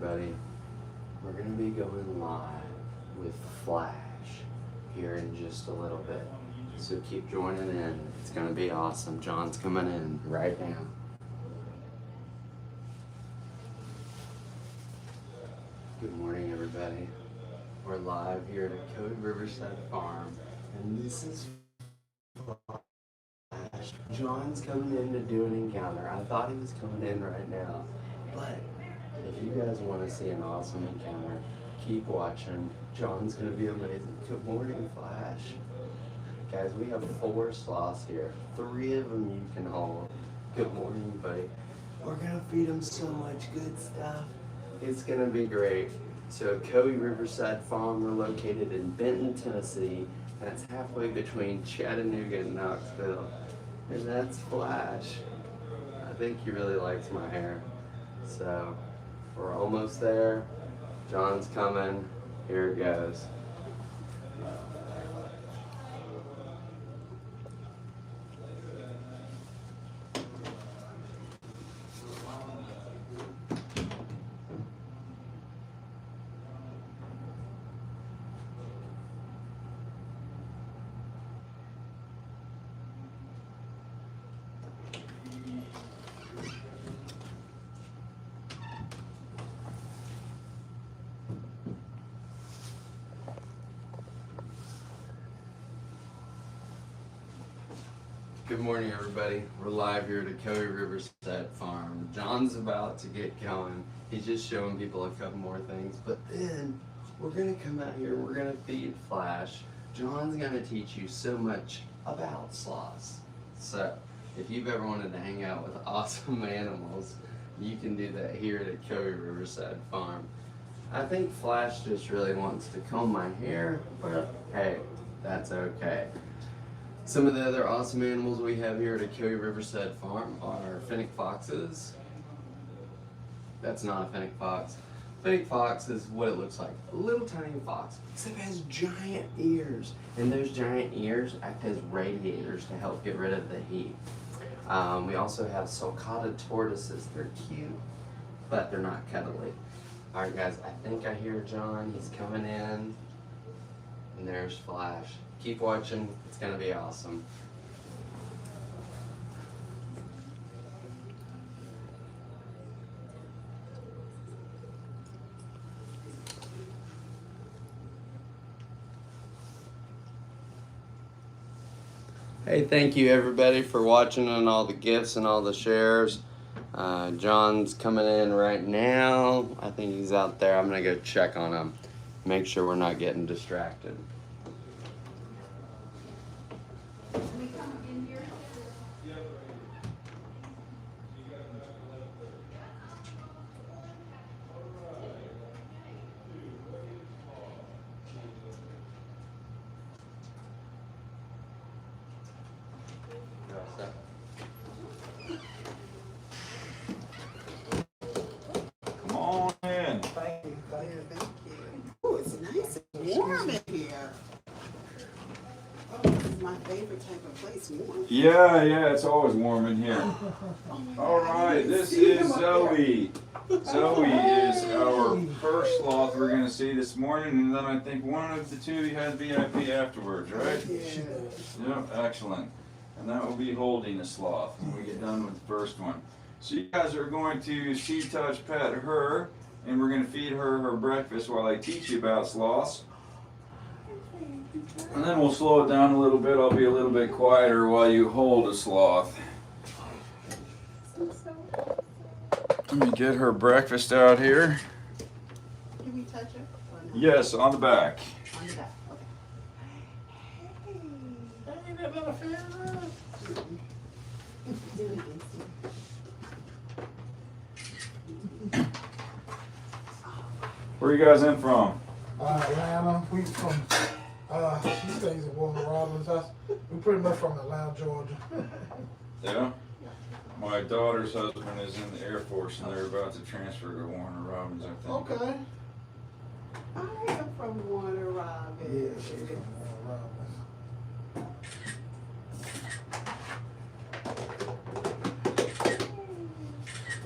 everybody. We're going to be going live with Flash here in just a little bit. So keep joining in. It's going to be awesome. John's coming in right now. Good morning, everybody. We're live here at Cody Riverside Farm, and this is Flash. John's coming in to do an encounter. I thought he was coming in right now, but if you guys want to see an awesome encounter, keep watching. John's going to be amazing. Good morning, Flash. Guys, we have 4 sloths here. 3 of them you can hold. Good morning, buddy. We're going to feed them so much good stuff. It's going to be great. So, Cody Riverside Farm, we're located in Benton, Tennessee. That's halfway between Chattanooga and Knoxville. And that's Flash. I think he really likes my hair. So, we're almost there. John's coming. Here it goes. Good morning, everybody. We're live here at Cody Riverside Farm. John's about to get going. He's just showing people a couple more things, but then we're gonna come out here, we're gonna feed Flash. John's gonna teach you so much about sloths. So if you've ever wanted to hang out with awesome animals, you can do that here at Cody Riverside Farm. I think Flash just really wants to comb my hair, but hey, that's okay. Some of the other awesome animals we have here at Cody Riverside Farm are fennec foxes. That's not a fennec fox. Fennec fox is what it looks like. A little tiny fox, except it has giant ears. And those giant ears act as radiators to help get rid of the heat. We also have sulcata tortoises. They're cute, but they're not cuddly. All right, guys, I think I hear John. He's coming in. And there's Flash. Keep watching, it's gonna be awesome. Hey, thank you everybody for watching and all the gifts and all the shares. John's coming in right now. I think he's out there. I'm gonna go check on him. Make sure we're not getting distracted. Come on in. Thank you. Oh, it's nice and warm in here. Oh, this is my favorite type of place, warm. Yeah, it's always warm in here. Oh my All God, I right, didn't this see is him up there. Zoe. Zoe is our first sloth we're going to see this morning, and then I think one of the two you had VIP afterwards, right? Yeah. Yep, excellent. And that will be holding a sloth when we get done with the first one. So you guys are going to see, touch, pet her, and we're going to feed her her breakfast while I teach you about sloths. And then we'll slow it down a little bit. I'll be a little bit quieter while you hold a sloth. Let me get her breakfast out here. Can we touch it? Or no? Yes, on the back. On the back, okay. Hey. Ain't that not a fan? Where are you guys in from? Atlanta. We from, she stays at Warner Robins' house. We pretty much from Atlanta, Georgia. Yeah? My daughter's husband is in the Air Force and they're about to transfer to Warner Robins, I think. Okay. I am from Warner Robins. Yeah, she's from Warner Robins.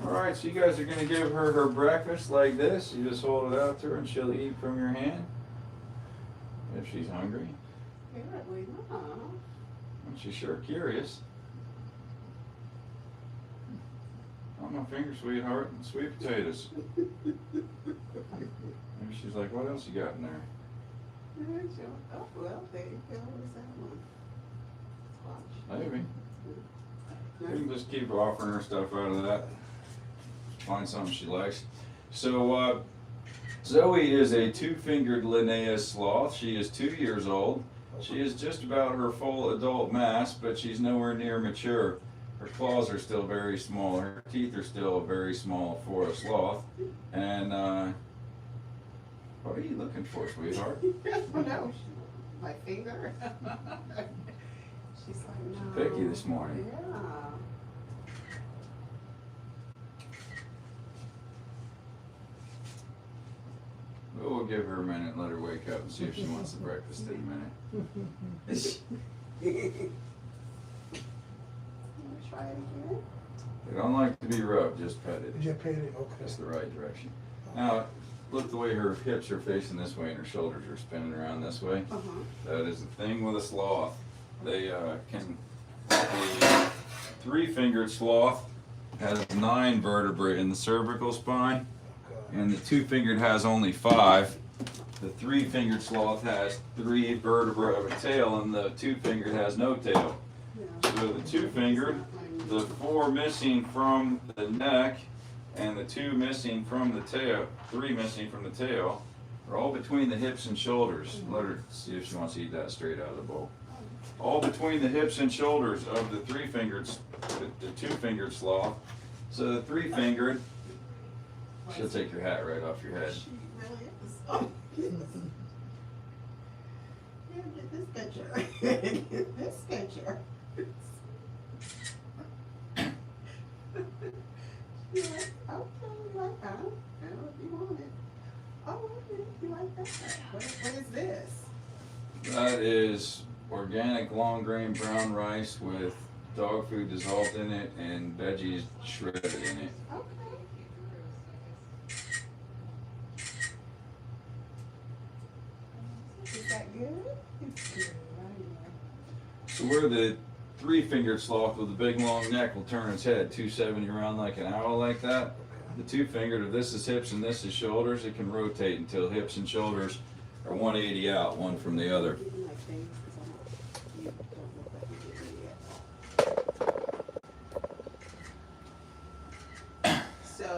All right, Alright, so you guys are gonna give her her breakfast like this. You just hold it out to her and she'll eat from your hand. If she's hungry. Apparently not. And she's sure curious. On my finger, sweetheart, and sweet potatoes. Maybe she's like, what else you got in there? Oh, well, there you go. What's that one? Squash. Maybe. You can just keep offering her stuff out of that. Find something she likes. So, Zoe is a two-fingered Linnaeus sloth. She is 2 years old. She is just about her full adult mass, but she's nowhere near mature. Her claws are still very small. Her teeth are still very small for a sloth. And, what are you looking for, sweetheart? Oh, no. My finger. She's like, no. Picky this morning. Yeah. We'll give her a minute and let her wake up and see if she wants the breakfast in a minute. Try it again. They don't like to be rubbed, just pet it. You paid it, okay. That's the right direction. Now, look the way her hips are facing this way and her shoulders are spinning around this way. That is the thing with a sloth. They the three-fingered sloth has 9 vertebrae in the cervical spine, and the two-fingered has only 5. The three-fingered sloth has 3 vertebrae of a tail, and the two-fingered has no tail. So the two-fingered, the 4 missing from the neck, and the 2 missing from the tail, 3 missing from the tail, are all between the hips and shoulders. Let her see if she wants to eat that straight out of the bowl. All between the hips and shoulders of the three-fingered, the two-fingered sloth. So the three-fingered, she'll take your hat right off your head. She really is. Oh, goodness. Yeah, get this picture. Get this picture. Yeah, okay, you like that? If you want it. Oh, okay, you like that? What is this? That is organic long grain brown rice with dog food dissolved in it and veggies shredded in it. Okay. Is that good? It's good, right? So where the three-fingered sloth with the big long neck will turn its head 270 around like an owl like that, the two-fingered, if this is hips and this is shoulders, it can rotate until hips and shoulders are 180 out, one from the other. Give me my thing, 'cause you don't look like you did it yet. So,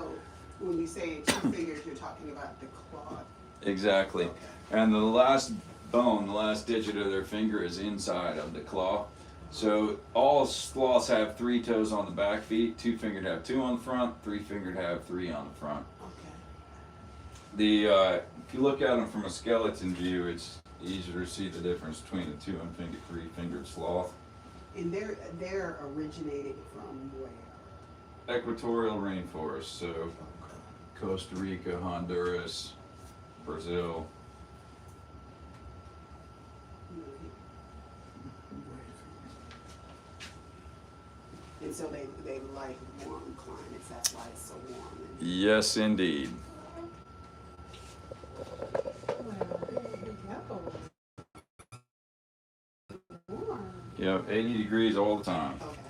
when you say 2 fingers, you're talking about the claw. Exactly. Okay. And the last bone, the last digit of their finger is inside of the claw. So all sloths have 3 toes on the back feet, two-fingered have 2 on the front, three-fingered have 3 on the front. Okay. If you look at them from a skeleton view, it's easier to see the difference between the 2 and three-fingered sloth. And they're originating from where? Equatorial rainforest, so Costa Rica, Honduras, Brazil. And so they like warm climates, that's why it's so warm. Yes, indeed. Well, there you go. Warm. Yep, 80 degrees all the time. Okay.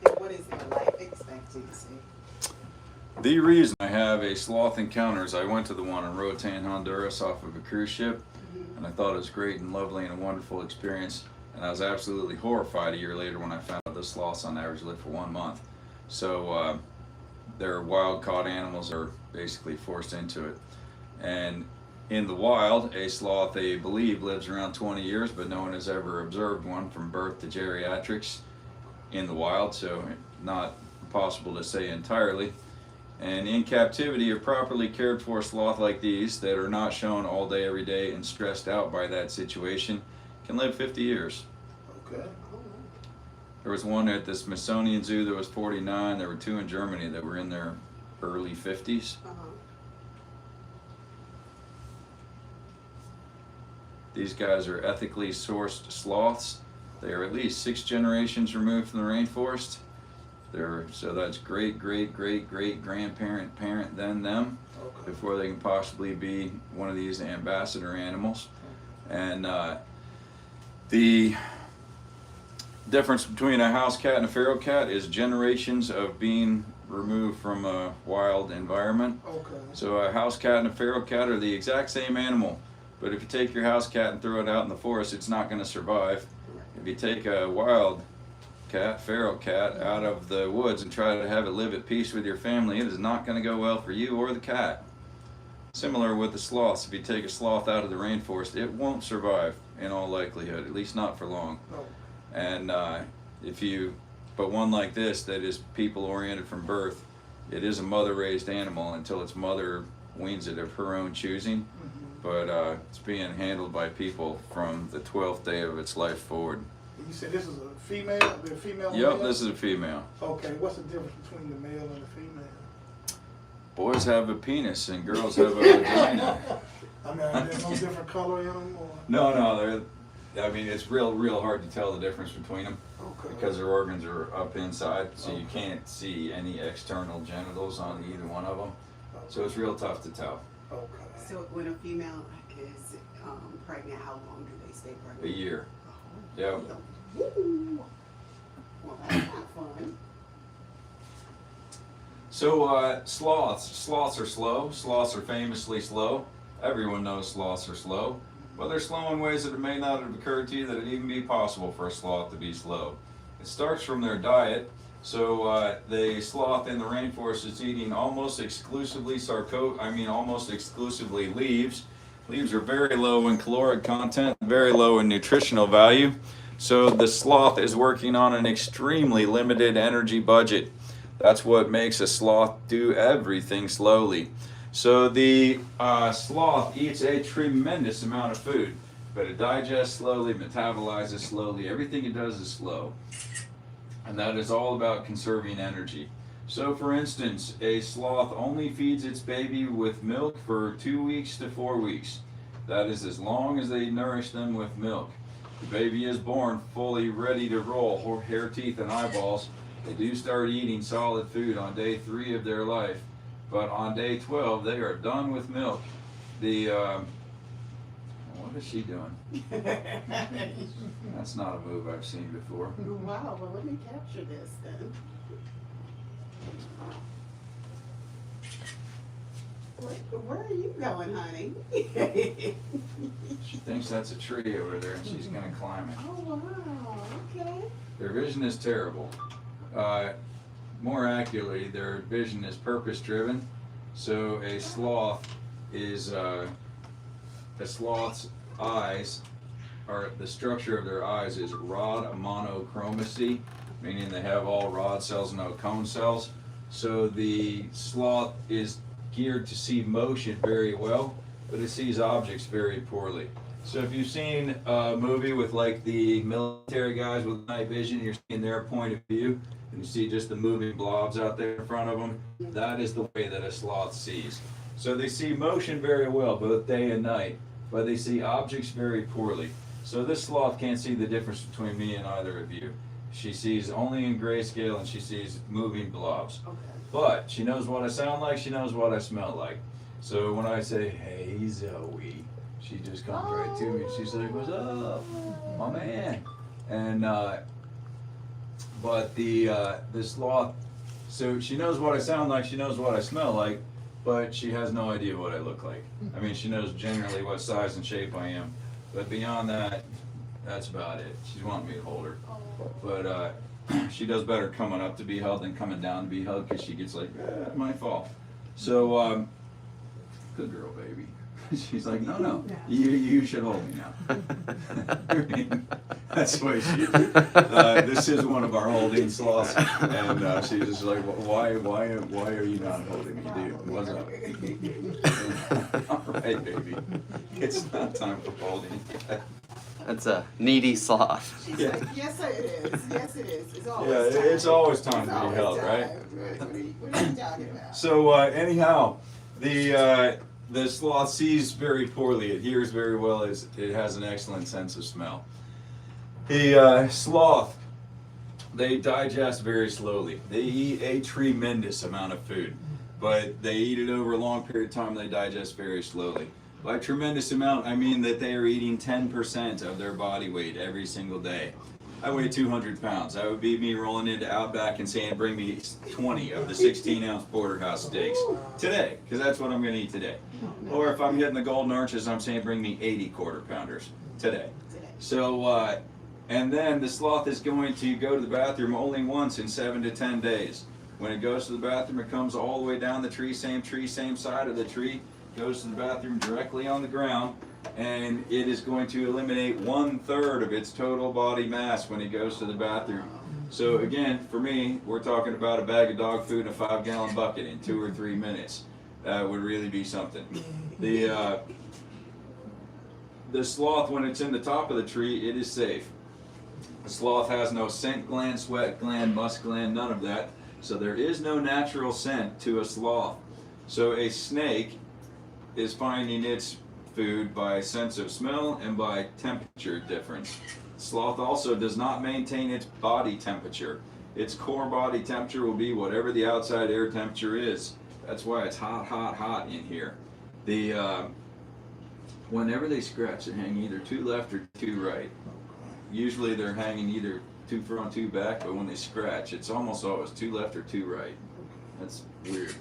And what is their life expectancy? The reason I have a sloth encounter is I went to the one in Roatan, Honduras off of a cruise ship, and I thought it was great and lovely and a wonderful experience, and I was absolutely horrified a year later when I found out the sloths on average live for 1 month. So their wild caught animals are basically forced into it. And in the wild, a sloth, they believe, lives around 20 years, but no one has ever observed one from birth to geriatrics in the wild, so not possible to say entirely. And in captivity, a properly cared for sloth like these that are not shown all day every day and stressed out by that situation can live 50 years. Okay. There was one at the Smithsonian Zoo that was 49. There were 2 in Germany that were in their early 50s. These guys are ethically sourced sloths. They are at least 6 generations removed from the rainforest. So that's great grandparent, parent, then them, Okay. before they can possibly be one of these ambassador animals. And the difference between a house cat and a feral cat is generations of being removed from a wild environment. Okay. So a house cat and a feral cat are the exact same animal, but if you take your house cat and throw it out in the forest, it's not going to survive. If you take a wild cat, feral cat, out of the woods and try to have it live at peace with your family, it is not going to go well for you or the cat. Similar with the sloths. If you take a sloth out of the rainforest, it won't survive in all likelihood, at least not for long. No. And but one like this that is people oriented from birth, it is a mother raised animal until its mother weans it of her own choosing. But it's being handled by people from the 12th day of its life forward. You said this is a female? The female? and Yep, male? this is a female. Okay, what's the difference between the male and the female? Boys have a penis and girls have a vagina. I mean, there's no different color in them? Or? No, I mean, it's real hard to tell the difference between them Okay. because their organs are up inside, so you can't see any external genitals on either one of them. So it's real tough to tell. Okay. So when a female is pregnant, how long do they stay A pregnant? year. Oh. Yep. Woo. Well, that's not fun. So sloths are slow. Sloths are famously slow. Everyone knows sloths are slow. But they're slow in ways that it may not have occurred to you that it'd even be possible for a sloth to be slow. It starts from their diet. So the sloth in the rainforest is eating almost exclusively leaves. Leaves are very low in caloric content, very low in nutritional value. So the sloth is working on an extremely limited energy budget. That's what makes a sloth do everything slowly. So the sloth eats a tremendous amount of food, but it digests slowly, metabolizes slowly. Everything it does is slow. And that is all about conserving energy. So for instance, a sloth only feeds its baby with milk for 2 weeks to 4 weeks. That is as long as they nourish them with milk. The baby is born fully ready to roll, hair, teeth, and eyeballs. They do start eating solid food on day 3 of their life, but on day 12 they are done with milk. What is she doing? That's not a move I've seen before. Wow, well, let me capture this then. Where are you going, honey? She thinks that's a tree over there and she's going to climb it. Oh, wow, okay. Their vision is terrible. More accurately, their vision is purpose driven. So a sloth's eyes, or the structure of their eyes is rod monochromacy, meaning they have all rod cells, no cone cells. So the sloth is geared to see motion very well, but it sees objects very poorly. So if you've seen a movie with like the military guys with night vision, you're seeing their point of view, and you see just the moving blobs out there in front of them, that is the way that a sloth sees. So they see motion very well, both day and night, but they see objects very poorly. So this sloth can't see the difference between me and either of you. She sees only in grayscale and she sees moving blobs. Okay. But she knows what I sound like, she knows what I smell like. So when I say, hey Zoe, she just comes right to me and she's like, what's up, my man? And but the sloth, so she knows what I sound like, she knows what I smell like, but she has no idea what I look like. I mean, she knows generally what size and shape I am, but beyond that, that's about it. She's wanting me to hold her. But she does better coming up to be held than coming down to be hugged, because she gets like, my fault. So, good girl, baby. She's like, no, you should hold me now. I mean, that's the way she is. This is one of our holding sloths, and she's just like, why are you not holding me, dude? What's up? All right, baby. It's not time for holding. That's a needy sloth. She's Yeah. like, yes, it is. Yes, it is. It's always Yeah, time. it's always time to be Always held, time. right? What are you talking about? So anyhow, the the sloth sees very poorly. It hears very well. It has an excellent sense of smell. The sloth, they digest very slowly. They eat a tremendous amount of food, but they eat it over a long period of time. They digest very slowly. By tremendous amount, I mean that they are eating 10% of their body weight every single day. I weigh 200 pounds. That would be me rolling into Outback and saying, bring me 20 of the 16-ounce porterhouse steaks today, because that's what I'm going to eat today. Or if I'm hitting the Golden Arches, I'm saying, bring me 80 quarter-pounders today. So, and then the sloth is going to go to the bathroom only once in 7 to 10 days. When it goes to the bathroom, it comes all the way down the tree, same side of the tree, goes to the bathroom directly on the ground, and it is going to eliminate 1/3 of its total body mass when it goes to the bathroom. So again, for me, we're talking about a bag of dog food and a 5-gallon bucket in 2 or 3 minutes. That would really be something. The sloth, when it's in the top of the tree, it is safe. The sloth has no scent gland, sweat gland, musk gland, none of that. So there is no natural scent to a sloth. So a snake is finding its food by sense of smell and by temperature difference. Sloth also does not maintain its body temperature. Its core body temperature will be whatever the outside air temperature is. That's why it's hot, hot, hot in here. Whenever they scratch, they hang either 2 left or 2 right. Usually they're hanging either 2 front, 2 back, but when they scratch, it's almost always 2 left or 2 right. That's weird.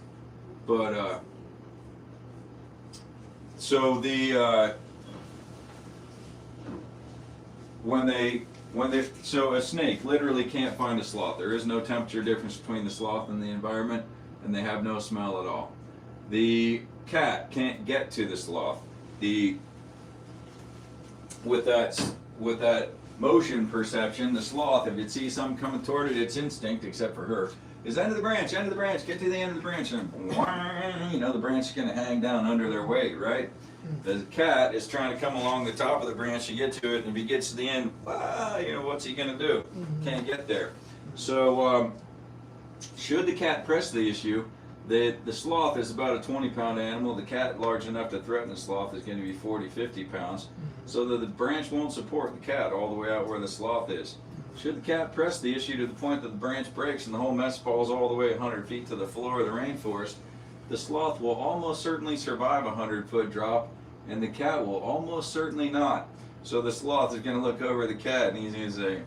But so so a snake literally can't find a sloth. There is no temperature difference between the sloth and the environment, and they have no smell at all. The cat can't get to the sloth. With that motion perception, the sloth, if it sees something coming toward it, its instinct, except for her, is end of the branch, get to the end of the branch, and the branch is going to hang down under their weight, right? The cat is trying to come along the top of the branch to get to it, and if he gets to the end, what's he going to do? Can't get there. So, should the cat press the issue, the sloth is about a 20-pound animal. The cat large enough to threaten the sloth is going to be 40, 50 pounds, so that the branch won't support the cat all the way out where the sloth is. Should the cat press the issue to the point that the branch breaks and the whole mess falls all the way 100 feet to the floor of the rainforest, the sloth will almost certainly survive a 100-foot drop, and the cat will almost certainly not. So the sloth is going to look over at the cat and he's going to say,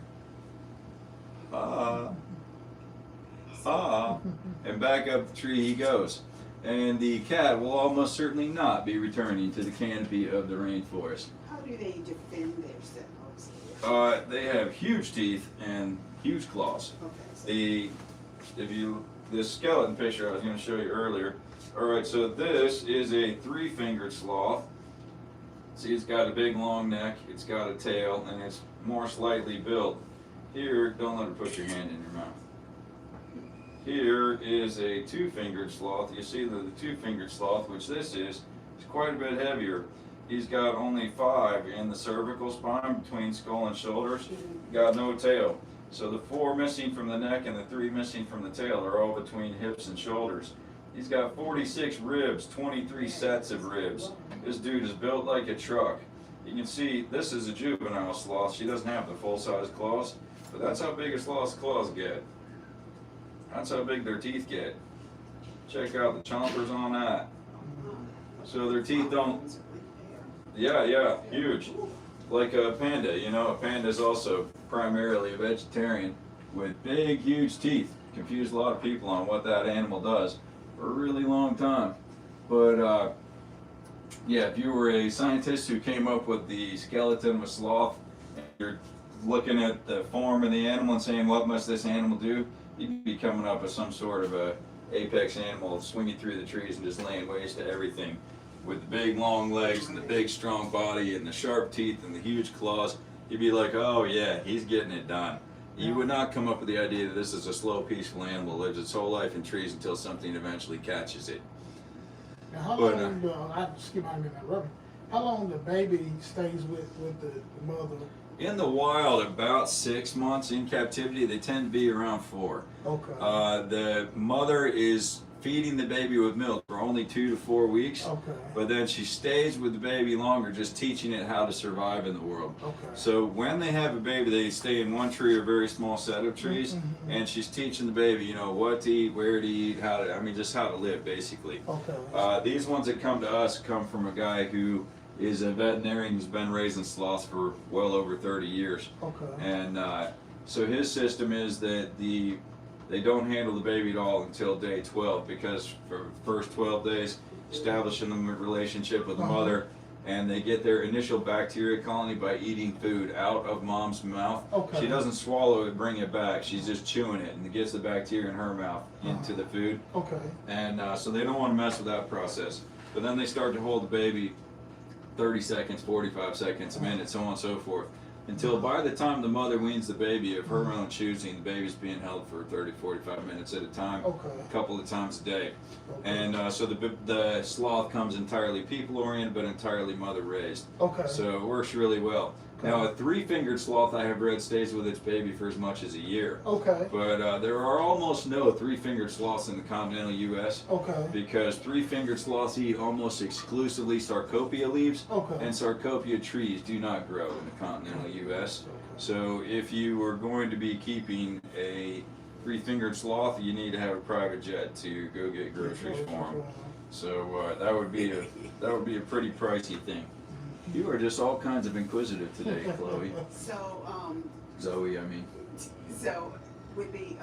and back up the tree he goes. And the cat will almost certainly not be returning to the canopy of the rainforest. How do they defend themselves? They have huge teeth and huge claws. Okay. This skeleton picture I was going to show you earlier. All right, so this is a 3-fingered sloth. See, it's got a big long neck, it's got a tail, and it's more slightly built. Here, don't let her put your hand in your mouth. Here is a 2-fingered sloth. You see the 2-fingered sloth, which this is quite a bit heavier. He's got only 5 in the cervical spine between skull and shoulders. Got no tail. So the 4 missing from the neck and the 3 missing from the tail are all between hips and shoulders. He's got 46 ribs, 23 sets of ribs. This dude is built like a truck. You can see this is a juvenile sloth. She doesn't have the full-size claws, but that's how big a sloth's claws get. That's how big their teeth get. Check out the chompers on that. So their teeth don't... Yeah, huge. Like a panda, a panda is also primarily a vegetarian with big, huge teeth. Confused a lot of people on what that animal does for a really long time. But if you were a scientist who came up with the skeleton of a sloth, and you're looking at the form of the animal and saying, what must this animal do? You'd be coming up with some sort of a apex animal swinging through the trees and just laying waste to everything. With the big long legs and the big strong body and the sharp teeth and the huge claws, you'd be like, oh yeah, he's getting it done. You would not come up with the idea that this is a slow, peaceful animal, lives its whole life in trees until something eventually catches it. Now, how long, I skip my minute, how long the baby stays with the mother? In the wild, about 6 months. In captivity, they tend to be around 4. Okay. The mother is feeding the baby with milk for only 2 to 4 weeks. Okay. But then she stays with the baby longer, just teaching it how to survive in the world. Okay. So when they have a baby, they stay in one tree or a very small set of trees, Mm-hmm. and she's teaching the baby, you know, what to eat, where to eat, how to, I mean, just how to live, basically. Okay. These ones that come to us come from a guy who is a veterinarian who's been raising sloths for well over 30 years. Okay. And so his system is that they don't handle the baby at all until day 12, because for the first 12 days, establishing the relationship with the mother, and they get their initial bacteria colony by eating food out of mom's mouth. Okay. She doesn't swallow it, bring it back. She's just chewing it, and it gets the bacteria in her mouth into the food. Okay. And so they don't want to mess with that process. But then they start to hold the baby 30 seconds, 45 seconds, a minute, so on and so forth. Until by the time the mother weans the baby of her own choosing, the baby's being held for 30, 45 minutes at a time, Okay. a couple of times a day. Okay. And so the sloth comes entirely people-oriented, but entirely mother-raised. Okay. So it works really well. Okay. Now, a 3-fingered sloth I have read stays with its baby for as much as a year. Okay. But there are almost no 3-fingered sloths in the continental U.S. Okay. because 3-fingered sloths eat almost exclusively Sarcopia leaves, Okay. and Sarcopia trees do not grow in the continental U.S. So if you were going to be keeping a 3-fingered sloth, you need to have a private jet to go get groceries for them. So that would be a pretty pricey thing. You are just all kinds of inquisitive today, Chloe. So, Zoe, I mean. so with the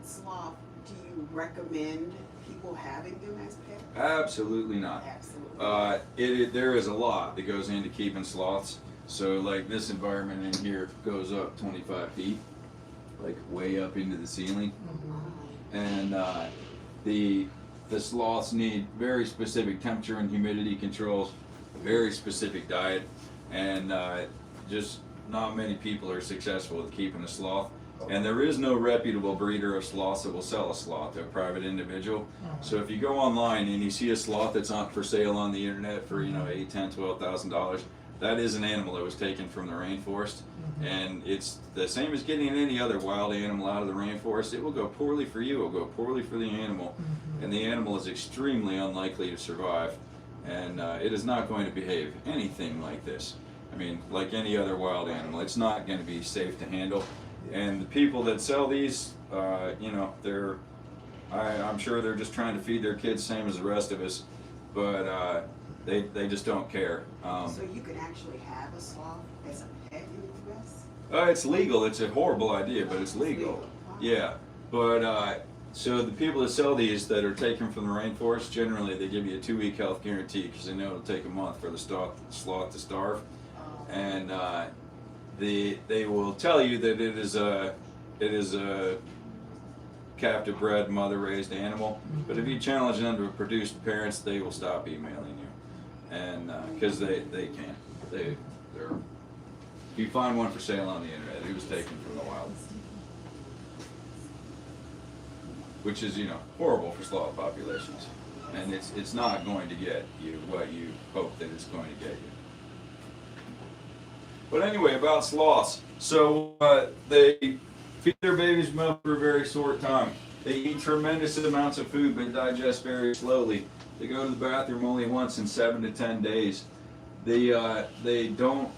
sloth, do you recommend people having them as pets? Absolutely not. Absolutely. There is a lot that goes into keeping sloths. So like this environment in here goes up 25 feet, like way up into the ceiling. And the sloths need very specific temperature and humidity controls, very specific diet, and just not many people are successful with keeping a sloth. And there is no reputable breeder of sloths that will sell a sloth to a private individual. So if you go online and you see a sloth that's on for sale on the internet for, you know, $8,000, $10,000, $12,000, that is an animal that was taken from the rainforest. And it's the same as getting any other wild animal out of the rainforest. It will go poorly for you, it will go poorly for the animal, and the animal is extremely unlikely to survive. And it is not going to behave anything like this. I mean, like any other wild animal, it's not going to be safe to handle. And the people that sell these, you know, I'm sure they're just trying to feed their kids same as the rest of us, but they just don't care. So you can actually have a sloth as a pet in the U.S.? It's legal. It's a horrible idea, but it's legal. Yeah, but so the people that sell these that are taken from the rainforest, generally they give you a 2-week health guarantee because they know it'll take a month for the sloth to starve, and they will tell you that it is a captive bred, mother raised animal. But if you challenge them to produce parents, they will stop emailing you, and because they can't. They're you find one for sale on the internet, it was taken from the wild. Which is, you know, horrible for sloth populations. And it's not going to get you what you hope that it's going to get you. But anyway, about sloths. So they feed their babies milk for a very short time. They eat tremendous amounts of food but digest very slowly. They go to the bathroom only once in 7 to 10 days. They don't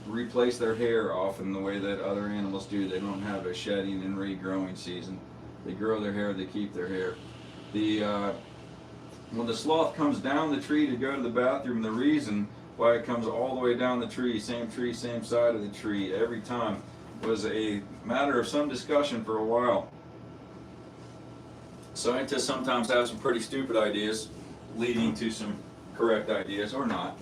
replace their hair often the way that other animals do. They don't have a shedding and regrowing season. They grow their hair, they keep their hair. When the sloth comes down the tree to go to the bathroom, the reason why it comes all the way down the tree, same side of the tree every time, was a matter of some discussion for a while. Scientists sometimes have some pretty stupid ideas leading to some correct ideas, or not,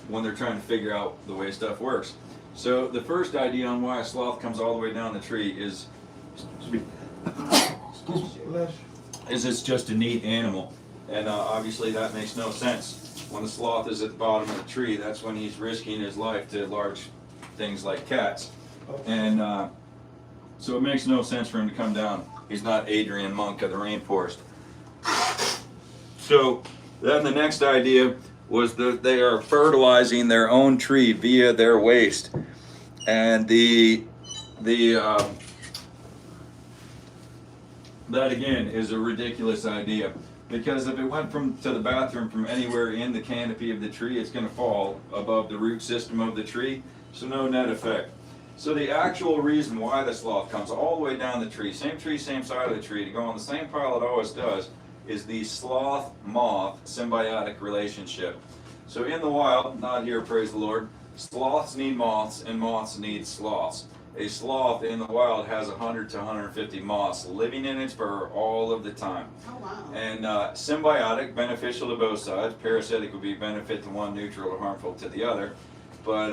when they're trying to figure out the way stuff works. So the first idea on why a sloth comes all the way down the tree is it's just a neat animal. And obviously that makes no sense. When the sloth is at the bottom of the tree, that's when he's risking his life to large things like cats. And so it makes no sense for him to come down. He's not Adrian Monk of the rainforest. So then the next idea was that they are fertilizing their own tree via their waste. And that again is a ridiculous idea, because if it went to the bathroom from anywhere in the canopy of the tree, it's going to fall above the root system of the tree, so no net effect. So the actual reason why the sloth comes all the way down the tree, same side of the tree, to go on the same pile it always does, is the sloth-moth symbiotic relationship. So in the wild, not here, praise the Lord, sloths need moths and moths need sloths. A sloth in the wild has 100 to 150 moths living in its fur all of the time. Oh, wow. And symbiotic, beneficial to both sides. Parasitic would be benefit to one, neutral or harmful to the other. But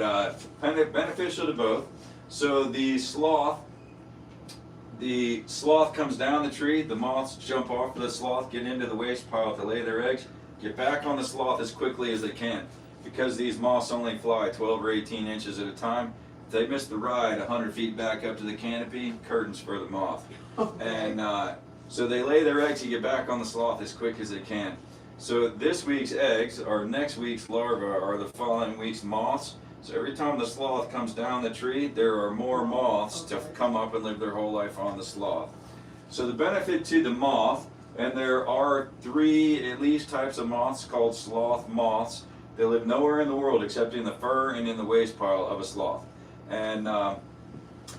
beneficial to both. So the sloth comes down the tree, the moths jump off of the sloth, get into the waste pile to lay their eggs, get back on the sloth as quickly as they can. Because these moths only fly 12 or 18 inches at a time, if they miss the ride 100 feet back up to the canopy, curtains for the moth. And so they lay their eggs to get back on the sloth as quick as they can. So this week's eggs, or next week's larvae, are the following week's moths. So every time the sloth comes down the tree, there are more moths to come up and live their whole life on the sloth. So the benefit to the moth, and there are 3 at least types of moths called sloth moths. They live nowhere in the world except in the fur and in the waste pile of a sloth. And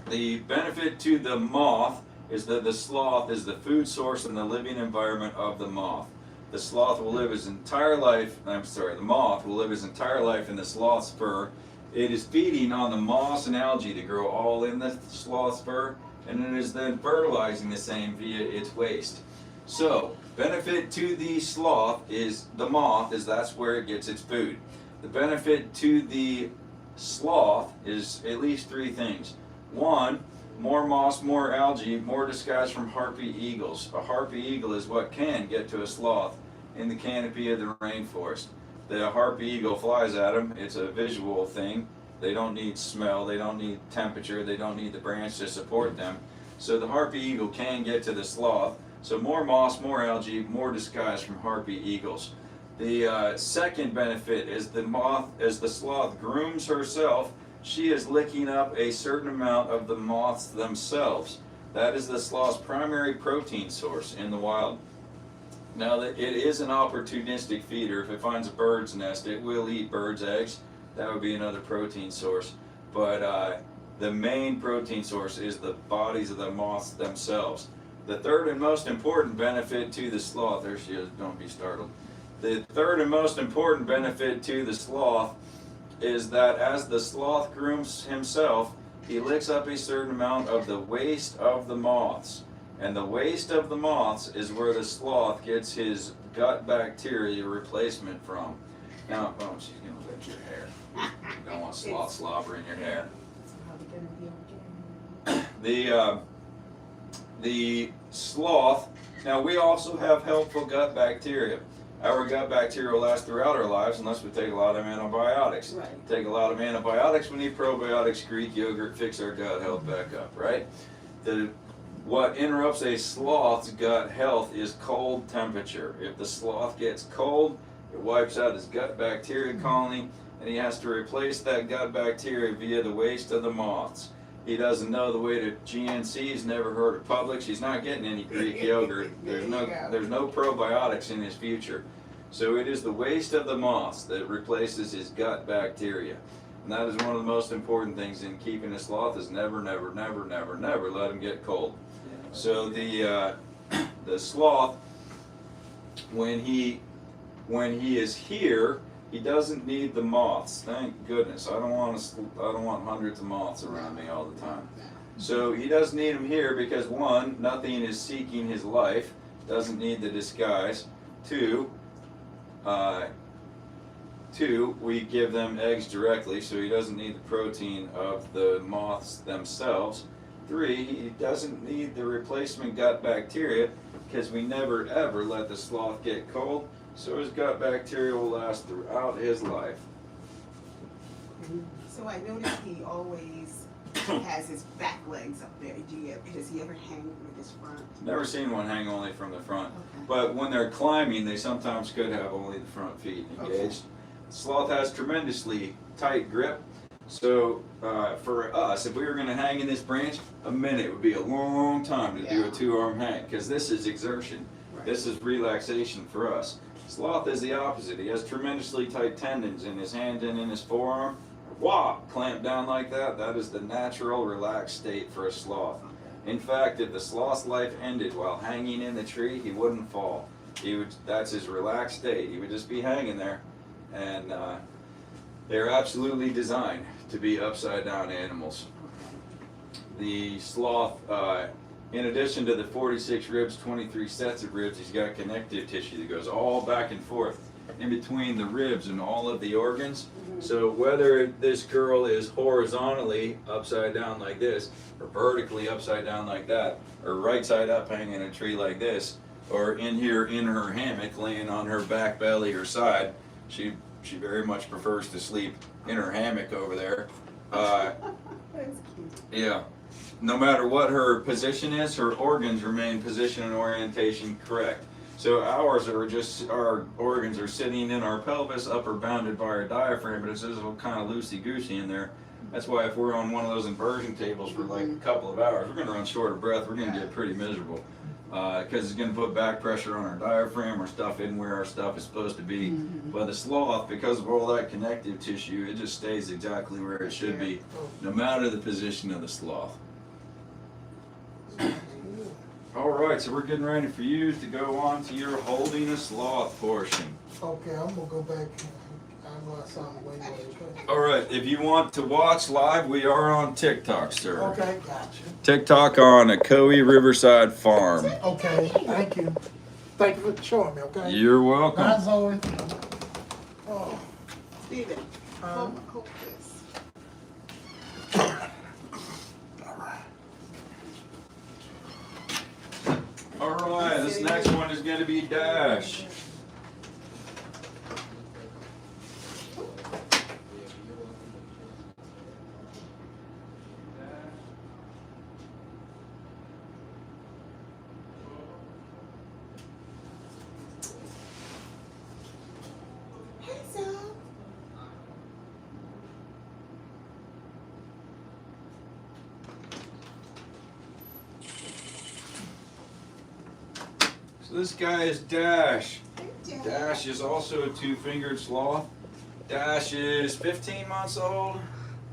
the benefit to the moth is that the sloth is the food source and the living environment of the moth. The sloth will live his entire life, the moth will live his entire life in the sloth's fur. It is feeding on the moss and algae that grow all in the sloth's fur, and it is then fertilizing the same via its waste. So, benefit to the sloth is the moth, is that's where it gets its food. The benefit to the sloth is at least 3 things. 1, more moss, more algae, more disguise from harpy eagles. A harpy eagle is what can get to a sloth in the canopy of the rainforest. The harpy eagle flies at them. It's a visual thing. They don't need smell, they don't need temperature, they don't need the branch to support them. So the harpy eagle can get to the sloth. So more moss, more algae, more disguise from harpy eagles. The second benefit is the moth, as the sloth grooms herself, she is licking up a certain amount of the moths themselves. That is the sloth's primary protein source in the wild. Now, it is an opportunistic feeder. If it finds a bird's nest, it will eat birds' eggs. That would be another protein source. But the main protein source is the bodies of the moths themselves. The third and most important benefit to the sloth, there she is, don't be startled. The third and most important benefit to the sloth is that as the sloth grooms himself, he licks up a certain amount of the waste of the moths. And the waste of the moths is where the sloth gets his gut bacteria replacement from. Now, oh, she's going to lick your hair. You don't want sloth slobber in your hair. The sloth, now we also have helpful gut bacteria. Our gut bacteria will last throughout our lives unless we take a lot of antibiotics. Right. Take a lot of antibiotics, we need probiotics, Greek yogurt, fix our gut health back up, right? What interrupts a sloth's gut health is cold temperature. If the sloth gets cold, it wipes out his gut bacteria colony, and he has to replace that gut bacteria via the waste of the moths. He doesn't know the way to GNC, he's never heard of Publix, he's not getting any Greek yogurt, there's no probiotics in his future. So it is the waste of the moths that replaces his gut bacteria. And that is one of the most important things in keeping a sloth is never, never, never, never, never let him get cold. So the sloth, when he is here, he doesn't need the moths. Thank goodness. I don't want hundreds of moths around me all the time. So he doesn't need them here because 1, nothing is seeking his life. Doesn't need the disguise. 2, we give them eggs directly, so he doesn't need the protein of the moths themselves. 3, he doesn't need the replacement gut bacteria because we never ever let the sloth get cold, so his gut bacteria will last throughout his life. So I noticed he always has his back legs up there. Does he ever hang with his front? Never seen one hang only from the front. Okay. But when they're climbing, they sometimes could have only the front feet engaged. Okay. Sloth has tremendously tight grip. So for us, if we were going to hang in this branch, a minute would be a long time to do a 2-arm hang, because this is exertion. Right. This is relaxation for us. Sloth is the opposite. He has tremendously tight tendons in his hand and in his forearm. Wah! Clamp down like that. That is the natural relaxed state for a sloth. In fact, if the sloth's life ended while hanging in the tree, he wouldn't fall. That's his relaxed state. He would just be hanging there. And they're absolutely designed to be upside down animals. The sloth, in addition to the 46 ribs, 23 sets of ribs, he's got connective tissue that goes all back and forth in between the ribs and all of the organs. So whether this girl is horizontally upside down like this, or vertically upside down like that, or right side up hanging in a tree like this, or in here in her hammock laying on her back belly or side, she very much prefers to sleep in her hammock over there. That's cute. Yeah. No matter what her position is, her organs remain position and orientation correct. So our organs are sitting in our pelvis, upper bounded by our diaphragm, but it's just kind of loosey-goosey in there. That's why if we're on one of those inversion tables for like a couple of hours, we're going to run short of breath. We're going to get pretty miserable because it's going to put back pressure on our diaphragm. Our stuff isn't where our stuff is supposed to be. But the sloth, because of all that connective tissue, it just stays exactly where it should be, no matter the position of the sloth. All right, so we're getting ready for you to go on to your holding a sloth portion. Okay, I'm gonna go back. I'm gonna sound way more. Okay. All right, if you want to watch live, we are on TikTok, sir. Okay, gotcha. TikTok on Ocoee Riverside Farm. Okay, thank you. Thank you for showing me. Okay. You're welcome. Bye, Zoe. Oh. Steven, hold this. All right, this next one is going to be Dash. Hey, Zoe. So this guy is Dash. Hey, Dad. Dash is also a two-fingered sloth. Dash is 15 months old.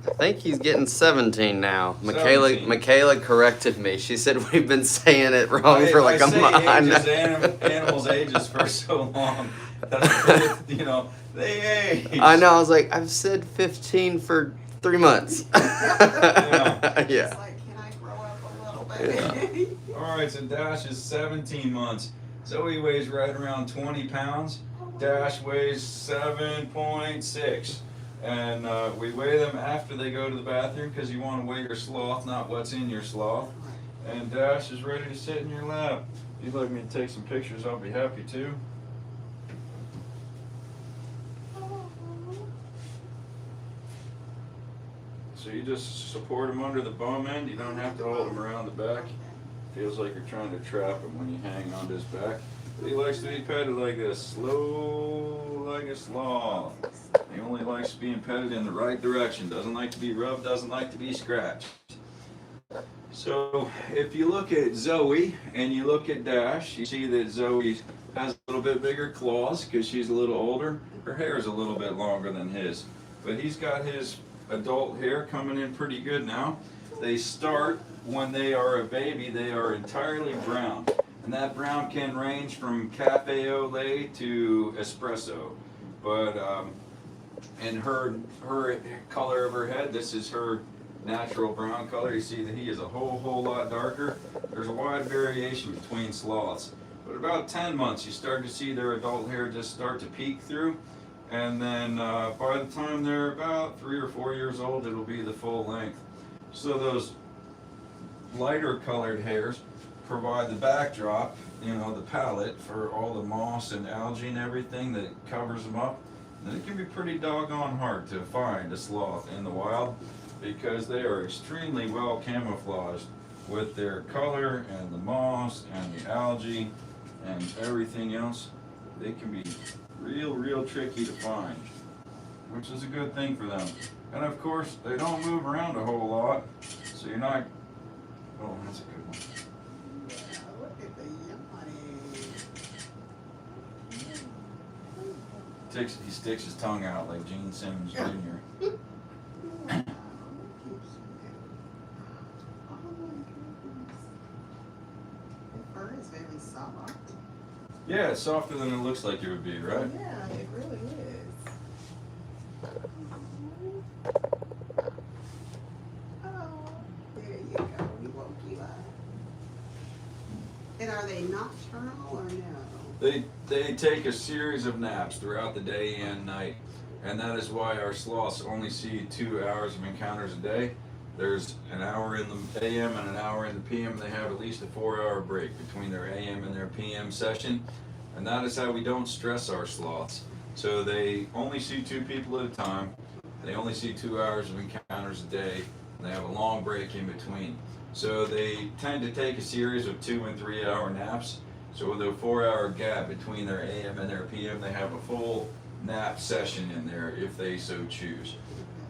I think he's getting 17 now. 17. Michaela corrected me. She said we've been saying it wrong for like a month. Animals' ages for so long. That's, you know, they age. I know. I was like, I've said 15 for 3 months. Yeah. It's Yeah. like, can I grow up a little bit? All right, so Dash is 17 months. Zoe weighs right around 20 pounds. Dash weighs 7.6. And we weigh them after they go to the bathroom because you want to weigh your sloth, not what's in your sloth. And Dash is ready to sit in your lap. If you'd like me to take some pictures, I'll be happy to. So you just support him under the bum end. You don't have to hold him around the back. Feels like you're trying to trap him when you hang onto his back. But he likes to be petted like this, slow like a sloth. He only likes being petted in the right direction. Doesn't like to be rubbed, doesn't like to be scratched. So if you look at Zoe and you look at Dash, you see that Zoe has a little bit bigger claws because she's a little older. Her hair is a little bit longer than his. But he's got his adult hair coming in pretty good now. They start when they are a baby, they are entirely brown. And that brown can range from cafe au lait to espresso. But in her color of her head, this is her natural brown color. You see that he is a whole lot darker. There's a wide variation between sloths. But about 10 months, you start to see their adult hair just start to peek through. And then by the time they're about 3 or 4 years old, it'll be the full length. So those lighter colored hairs provide the backdrop, you know, the palette for all the moss and algae and everything that covers them up. And it can be pretty doggone hard to find a sloth in the wild because they are extremely well camouflaged with their color and the moss and the algae and everything else. They can be real tricky to find. which is a good thing for them. And of course, they don't move around a whole lot, so you're not. Oh, that's a good one. Yeah, look at the yummy. He sticks his tongue out like Gene Simmons Jr. Oh my goodness. The fur is very soft. Yeah, it's softer than it looks like it would be, right? Yeah, it really is. Oh, there you go. We woke you up. And are they nocturnal or no? They take a series of naps throughout the day and night, and that is why our sloths only see 2 hours of encounters a day. There's an hour in the AM and an hour in the PM. They have at least a 4-hour break between their AM and their PM session, and that is how we don't stress our sloths. So they only see 2 people at a time. They only see 2 hours of encounters a day, and they have a long break in between. So they tend to take a series of 2 and 3 hour naps. So with a 4-hour gap between their AM and their PM, they have a full nap session in there if they so choose.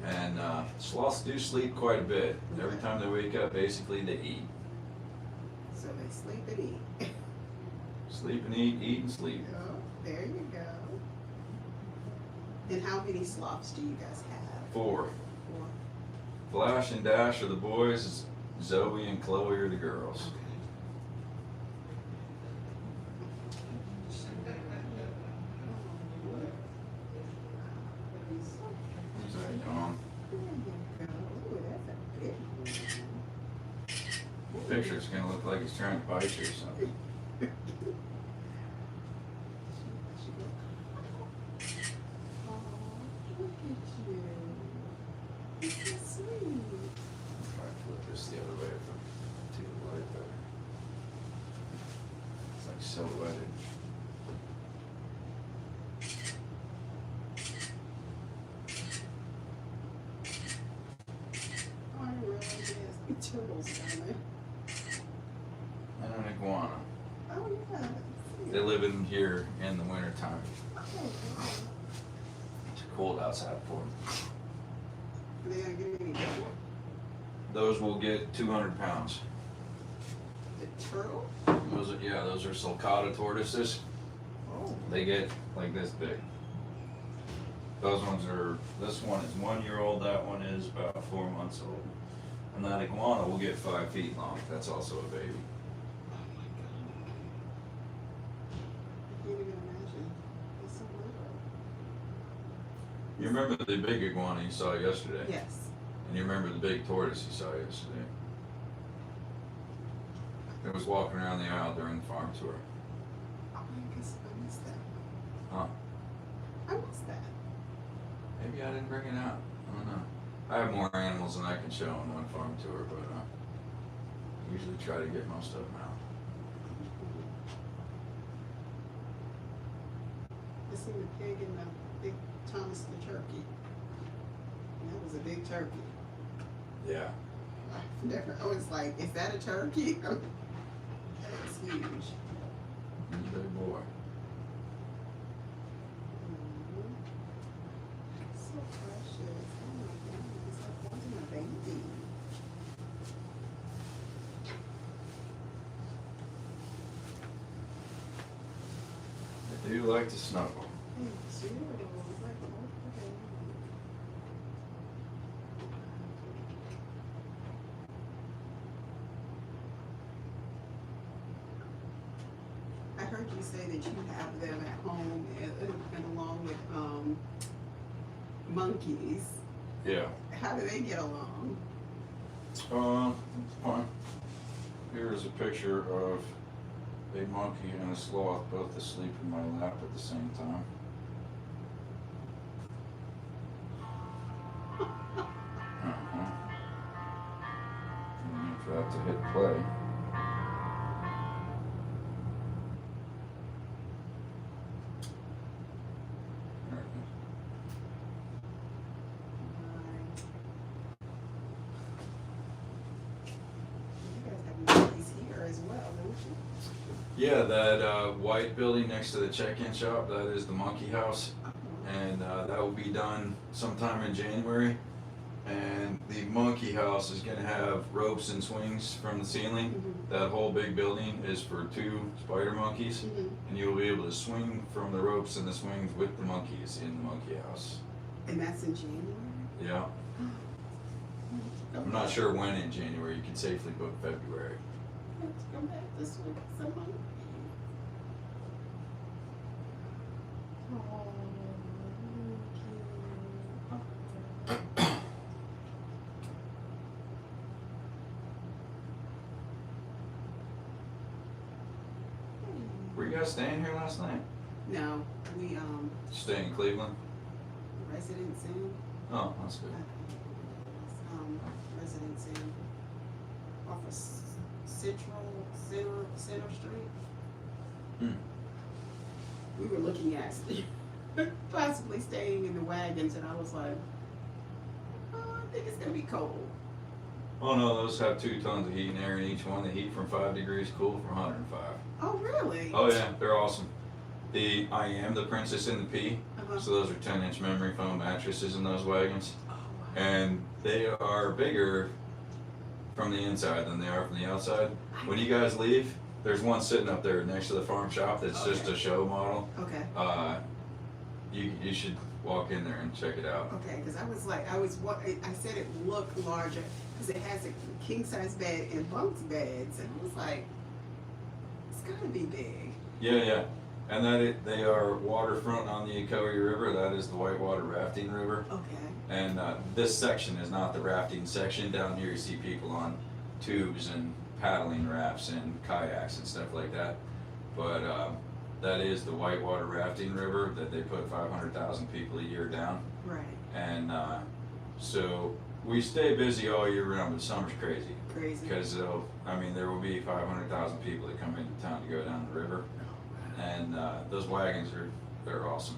And sloths do sleep quite a bit. Every time they wake up, basically they eat. So they sleep and eat. Sleep and eat and sleep. Oh, there you go. And how many sloths do you guys have? 4. 4. Flash and Dash are the boys. Zoe and Chloe are the girls. Who's that, Dawn? There you go. Ooh, that's a big one. The picture's gonna look like he's trying to bite you or something. Oh, look at you. You're so sweet. Try to flip this the other way to the light better. It's like silhouetted. Oh, I didn't realize there's turtles down there. And an iguana. Oh, yeah. They live in here in the winter time. Oh, wow. It's cold outside for them. Are they gonna get any bigger? Those will get 200 pounds. The turtle? Those are sulcata tortoises. Oh. They get like this big. This one is 1 year old, that one is about 4 months old. And that iguana will get 5 feet long. That's also a baby. Oh my god. I can't even imagine. It's so little. You remember the big iguana you saw yesterday? Yes. And you remember the big tortoise you saw yesterday? It was walking around the aisle during the farm tour. Oh, I guess I missed that. Huh. I missed that. Maybe I didn't bring it out. I don't know. I have more animals than I can show on one farm tour, but usually try to get most of them out. I seen the pig and the big Thomas the turkey. And that was a big turkey. Yeah. I was like, is that a turkey? That was huge. He's a big boy. So precious. Oh my goodness. I wanted a baby. They do like to snuggle. Hey, too. Like, okay. I heard you say that you have them at home and along with monkeys. Yeah. How do they get along? Fine. Here is a picture of a monkey and a sloth both asleep in my lap at the same time. And for that to hit play. There it is. You guys have monkeys here as well, don't you? Yeah, that white building next to the check-in shop, that is the monkey house. and that will be done sometime in January. And the monkey house is gonna have ropes and swings from the ceiling. Mhm. That whole big building is for 2 spider monkeys, Mhm. and you'll be able to swing from the ropes and the swings with the monkeys in the monkey house. And that's in January? Yeah, I'm not sure when in January. You can safely book February. I have to come back this week. Someone. Oh, Were you guys staying here last night? no, we Staying in Cleveland? residents in. Oh, that's good. Residents in off of Center Street. Hmm. We were looking at possibly staying in the wagons, and I was like, oh, I think it's gonna be cold. Oh no, those have 2 tons of heat and air in each one. The heat from 5 degrees, cool from 105. Oh, really? Oh yeah, they're awesome. I am the Princess and the Pea. Uh-huh. So those are 10-inch memory foam mattresses in those wagons, Oh, wow. and they are bigger from the inside than they are from the outside. When you guys leave, there's one sitting up there next to the farm shop that's just a show model. Okay. You should walk in there and check it out. Okay, because I said it looked larger because it has a king size bed and bunks beds, and I was like, it's gotta be big. Yeah. And they are waterfront on the Ocoee River. That is the whitewater rafting river. Okay. And this section is not the rafting section. Down here you see people on tubes and paddling rafts and kayaks and stuff like that. But that is the whitewater rafting river that they put 500,000 people a year down. Right. And so we stay busy all year round, but summer's crazy. Crazy. Because there will be 500,000 people that come into town to go down the river. And those wagons they're awesome.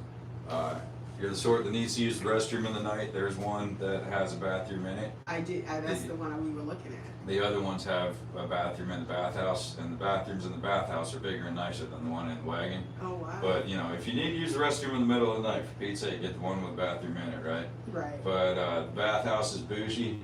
You're the sort that needs to use the restroom in the night. There's one that has a bathroom in it. I did. That's the one we were looking at. The other ones have a bathroom in the bathhouse, and the bathrooms in the bathhouse are bigger and nicer than the one in the wagon. Oh, wow. But if you need to use the restroom in the middle of the night, for Pete's sake, get the one with the bathroom in it, right? Right. But the bathhouse is bougie.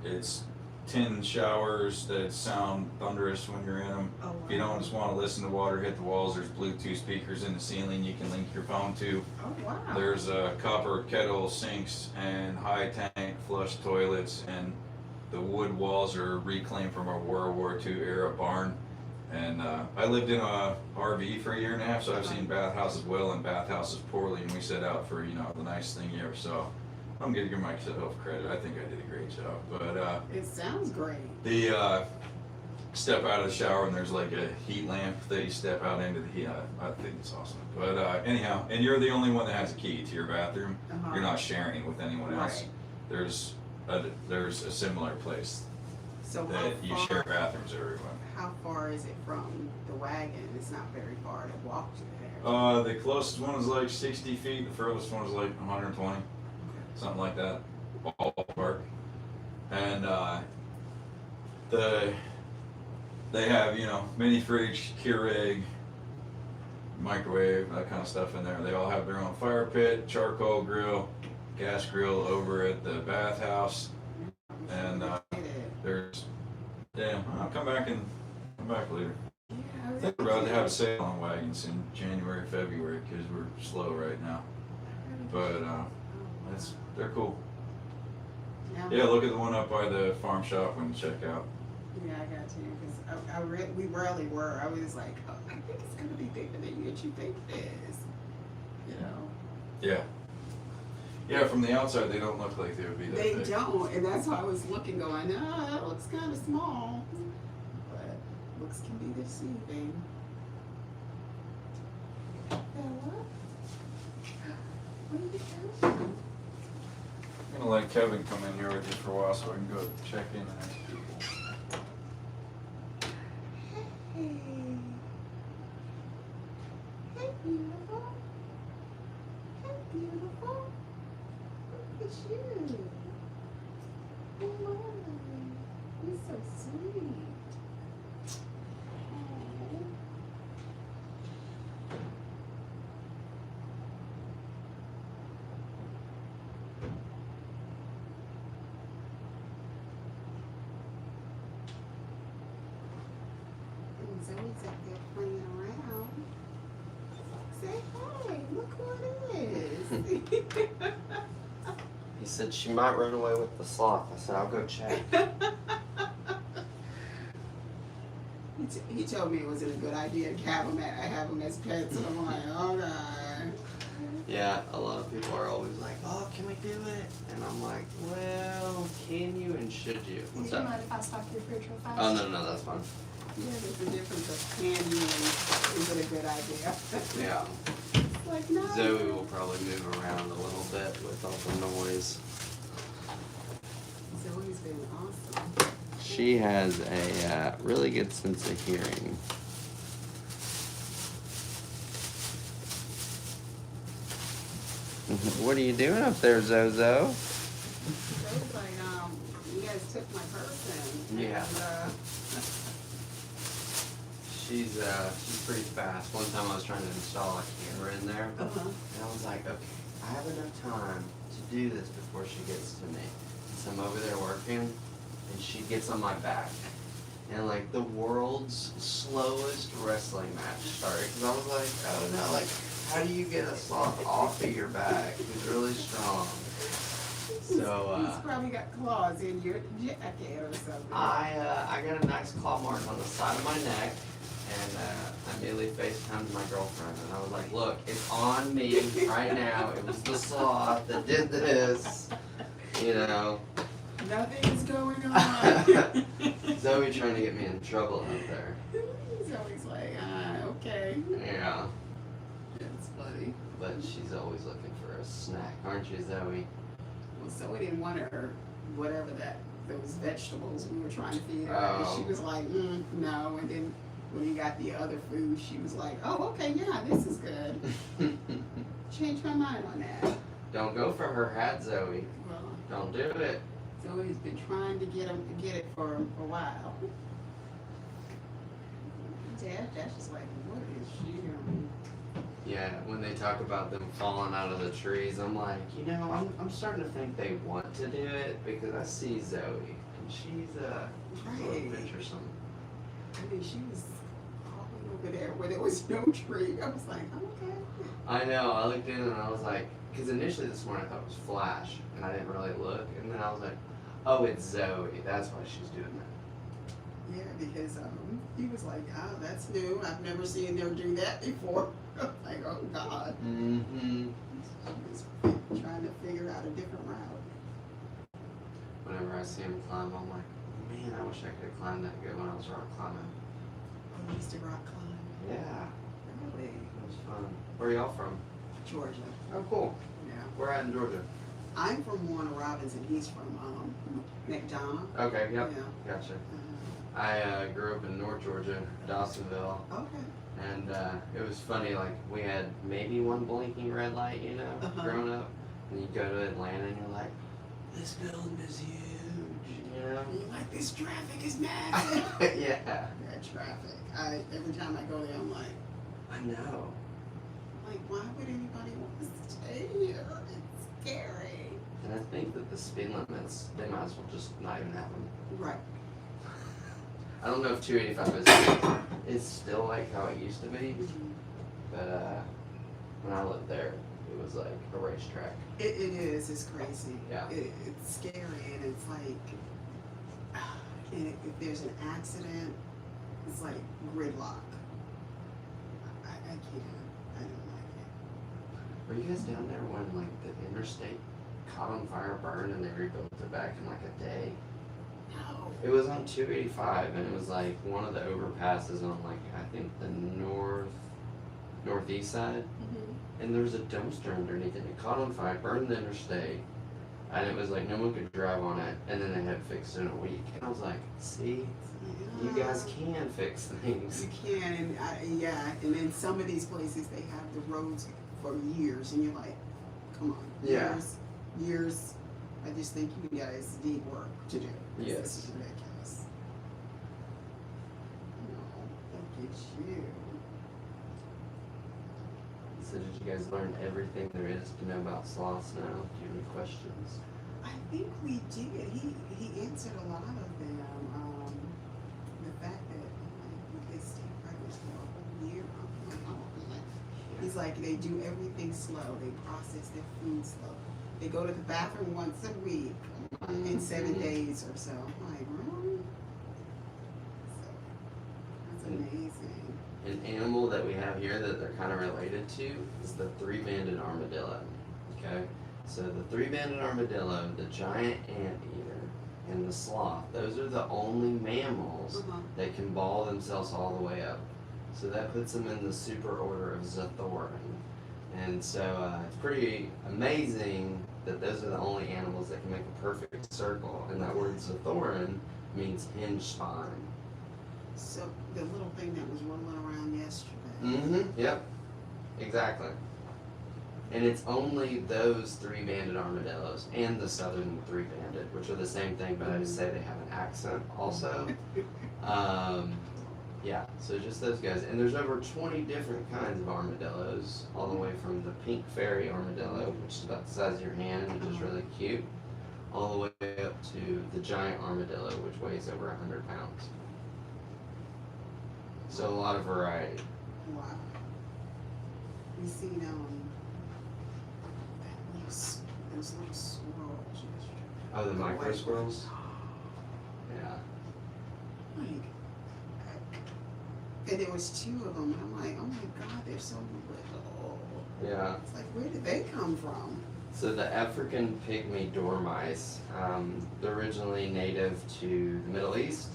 It's tin showers that sound thunderous when you're in them. Oh, wow. If you don't just want to listen to water hit the walls, there's Bluetooth speakers in the ceiling you can link your phone to. Oh, wow. There's copper kettle sinks and high tank flush toilets, and the wood walls are reclaimed from a World War II era barn. And I lived in a RV for a year and a half, so I've seen bathhouses well and bathhouses poorly, and we set out for the nice thing you ever saw. I'm gonna give myself credit. I think I did a great job. But It sounds great. the step out of the shower and there's like a heat lamp that you step out into the heat. I think it's awesome. But anyhow, and you're the only one that has a key to your bathroom. Uh-huh. You're not sharing it with anyone else. Right. There's a similar place So that you share bathrooms everyone. How far is it from the wagon? It's not very far to walk to there. The closest one is like 60 feet. The furthest one is like 120. Something like that, ballpark. And they have mini fridge, Keurig, microwave, that kind of stuff in there. They all have their own fire pit, charcoal grill, gas grill over at the bathhouse, and there's I'll come back later. I think we're about to have a sale on wagons in January, February because we're slow right now, but they're cool. Yeah, look at the one up by the farm shop when you check out. Yeah, I got you because we rarely were. I was like, oh, I think it's gonna be bigger than you think it is. Yeah, from the outside they don't look like they would be that They big. don't, and that's why I was looking, going, that looks kind of small, but looks can be deceiving. Bella, what are you doing? I'm gonna let Kevin come in here with you for a while so I can go check in and ask people. Hey, hey, beautiful. Hey, beautiful. Look at you. Oh, Molly. You're so sweet. Oh. Zoe's up there playing around. Say hey, look who it is. He said she might run away with the sloth. I said, I'll go check. He told me it wasn't a good idea to have them as pets, and I'm like, oh god. Yeah, a lot of people are always like, oh, can we do it? And I'm like, well, can you and should you? Do What's you up? mind if I stop your fridge real fast? Oh, no, that's fine. Yeah, there's a difference of can you and is it a good idea? Yeah. It's like, no. Zoe will probably move around a little bit with all the noise. Zoe's been awesome. She has a really good sense of hearing. What are you doing up there, Zozo? Zoe's like, you guys took my person. Yeah. And, She's pretty fast. One time I was trying to install a camera in there, and I was like, okay, I have enough time to do this before she gets to me. So I'm over there working, and she gets on my back. And like the world's slowest wrestling match started. Because I was like, oh no, like, how do you get a sloth off of your back? He's really strong. So, he's probably got claws in your jacket or something. I got a nice claw mark on the side of my neck, and I immediately FaceTimed my girlfriend, and I was like, look, it's on me right now. It was the sloth that did this, you know. Nothing's going on. Zoe trying to get me in trouble out there. Zoe's like, okay. Yeah, That's funny. but she's always looking for a snack, aren't you, Zoe? Well, Zoe didn't want her, whatever those vegetables we were trying to feed her. And Oh. she was like, no. And then when we got the other food, she was like, oh, okay, yeah, this is good. Changed my mind on that. Don't go for her hat, Zoe. Well, Don't do it. Zoe's been trying to get it for a while. Dash is like, what is she doing? Yeah, when they talk about them falling out of the trees, I'm like, you know, I'm starting to think they want to do it because I see Zoe and she's a little Right. venturesome. I mean, she was all over there where there was no tree. I was like, okay. I know. I looked in and I was like, because initially this morning I thought it was Flash, and I didn't really look, and then I was like, oh, it's Zoe. That's why she's doing that. Yeah, because he was like, oh, that's new. I've never seen her do that before. I was like, oh God. Mm-hmm. She was trying to figure out a different route. Whenever I see him climb, I'm like, man, I wish I could have climbed that good when I was rock climbing. I used to rock climb. Yeah, Really? it was fun. Where are y'all from? Georgia. Oh, cool. Yeah. Where at in Georgia? I'm from Warner Robins and he's from McDonough. Okay, yep. Yeah. Gotcha. I grew up in North Georgia, Dawsonville, Okay. and it was funny, like, we had maybe one blinking red light, you know, growing up, and you go to Atlanta and you're like, this building is huge, you know? You're like, this traffic is massive. Yeah. That traffic. Every time I go there, I'm like, I know. why would anybody want to stay here? It's scary. And I think that the speed limits, they might as well just not even have them. Right. I don't know if 285 is still like how it used to be, but when I lived there, it was like a racetrack. It is. It's crazy. Yeah. It's scary, and it's like, and if there's an accident, it's like gridlock. I can't. I don't like it. Were you guys down there when like the interstate caught on fire, burned, and they rebuilt it back in like a day? No. It was on 285, and it was like one of the overpasses on like I think the northeast side, and there was a dumpster underneath it. It caught on fire, burned the interstate, and it was like no one could drive on it. And then they had it fixed in a week, and I was like, see, you guys can fix things. You can, and and then some of these places they have the roads for years, and you're like, come on, Yeah. years. I just think you guys need work to do. Yes. This is ridiculous. No, look at you. So did you guys learn everything there is to know about sloths now? Do you have any questions? I think we did. He answered a lot of them. The fact that they stay pregnant It's like they do everything slow. They process their food slow. They go to the bathroom once a week in 7 days or so. I'm like, really? So, that's amazing. An animal that we have here that they're kind of related to is the three-banded armadillo. Okay, so the three-banded armadillo, the giant anteater, and the sloth, those are the only mammals that can ball themselves all the way up. So that puts them in the super order of Zothoran. And so it's pretty amazing that those are the only animals that can make a perfect circle. And that word Zothoran means hinge spine. So the little thing that was rolling around yesterday. Mm-hmm. Yep. Exactly. And it's only those three-banded armadillos and the southern three-banded, which are the same thing, but I just say they have an accent also. Yeah, so just those guys. And there's over 20 different kinds of armadillos, all the way from the pink fairy armadillo, which is about the size of your hand, which is really cute, all the way up to the giant armadillo, which weighs over 100 pounds. So a lot of variety. Wow. We seen those little squirrels yesterday. Oh, the micro squirrels? Yeah. Like, and there was 2 of them. I'm like, oh my God, they're so little. Yeah. It's like, where did they come from? So the African pygmy dormice, they're originally native to the Middle East,